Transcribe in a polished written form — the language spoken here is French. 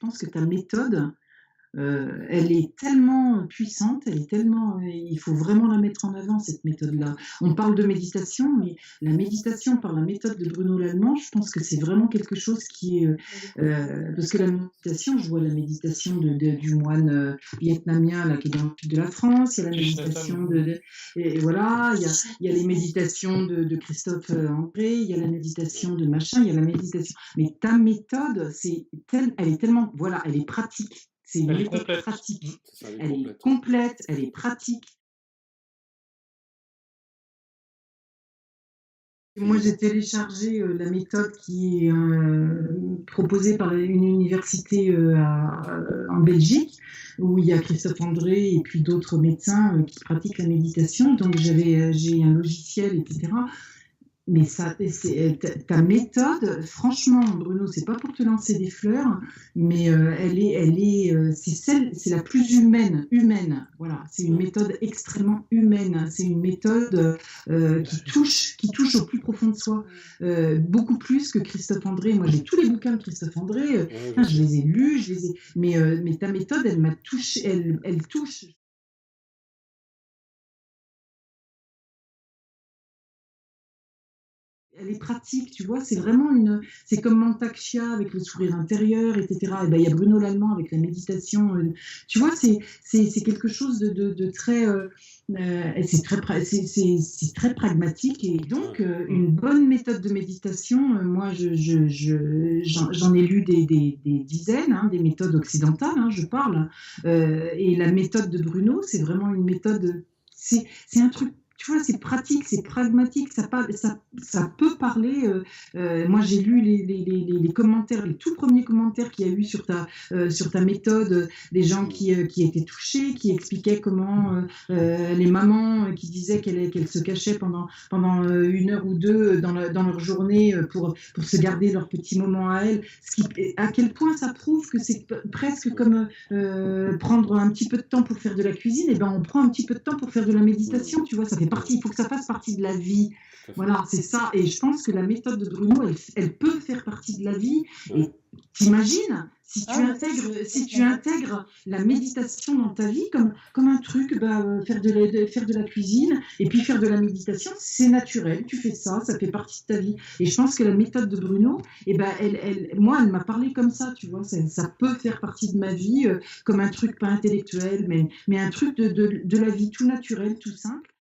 je pense que ta méthode, elle est tellement puissante, elle est tellement, il faut vraiment la mettre en avant cette méthode-là. On parle de méditation, mais la méditation par la méthode de Bruno Lallemand, je pense que c'est vraiment quelque chose qui est, parce que la méditation, je vois la méditation du moine, vietnamien là qui est dans le sud de la France, il y a la Thich Nhat méditation Hanh. et voilà, il y a les méditations de Christophe, André, il y a la méditation de machin, il y a la méditation mais ta méthode, elle est tellement voilà, elle est pratique. C'est une Elle est méthode complète. pratique. C'est ça, elle est Elle est complète, ouais. complète, elle est pratique. Moi, j'ai téléchargé, la méthode qui est, proposée par une université, en Belgique, où il y a Christophe André et puis d'autres médecins, qui pratiquent la méditation. Donc j'ai un logiciel et cetera. Mais ça, ta méthode, franchement, Bruno, c'est pas pour te lancer des fleurs, mais c'est la plus humaine. Voilà, c'est une méthode extrêmement humaine. C'est une méthode qui touche au plus profond de soi, beaucoup plus que Christophe André. Moi, j'ai tous les bouquins de Christophe André, Ouais, je je sais. les ai lus, mais ta méthode, elle m'a touché, elle touche. Elle est pratique, tu vois, c'est comme Mantakshia avec le sourire intérieur, etc. Et ben, il y a Bruno Lallemand avec la méditation. Tu vois, c'est quelque chose de très, c'est très pragmatique. Et donc, Ouais. une bonne méthode de méditation, moi, j'en ai lu des dizaines, hein, des méthodes occidentales, hein, je parle. Et la méthode de Bruno, c'est vraiment une méthode, c'est un truc, tu vois, c'est pratique, c'est pragmatique, ça peut parler. Moi, j'ai lu les commentaires, les tout premiers commentaires qu'il y a eu sur ta méthode, des gens qui étaient touchés, qui expliquaient comment les mamans qui disaient qu'elles se cachaient pendant 1 heure ou deux dans leur journée pour se garder leur petit moment à elles. À quel point ça prouve que c'est presque comme prendre un petit peu de temps pour faire de la cuisine, et ben on prend un petit peu de temps pour faire de la méditation, tu vois, ça fait partie, il faut que ça fasse partie de la vie. Tout à fait. Voilà, c'est ça. Et je pense que la méthode de Bruno, elle peut faire partie de la vie. Ouais. Et t'imagines si tu intègres la méditation dans ta vie comme un truc, faire de la cuisine et puis faire de la méditation, c'est naturel, tu fais ça, ça fait partie de ta vie. Et je pense que la méthode de Bruno, eh ben, moi, elle m'a parlé comme ça, tu vois, ça peut faire partie de ma vie, comme un truc pas intellectuel, mais un truc de la vie tout naturel, tout simple.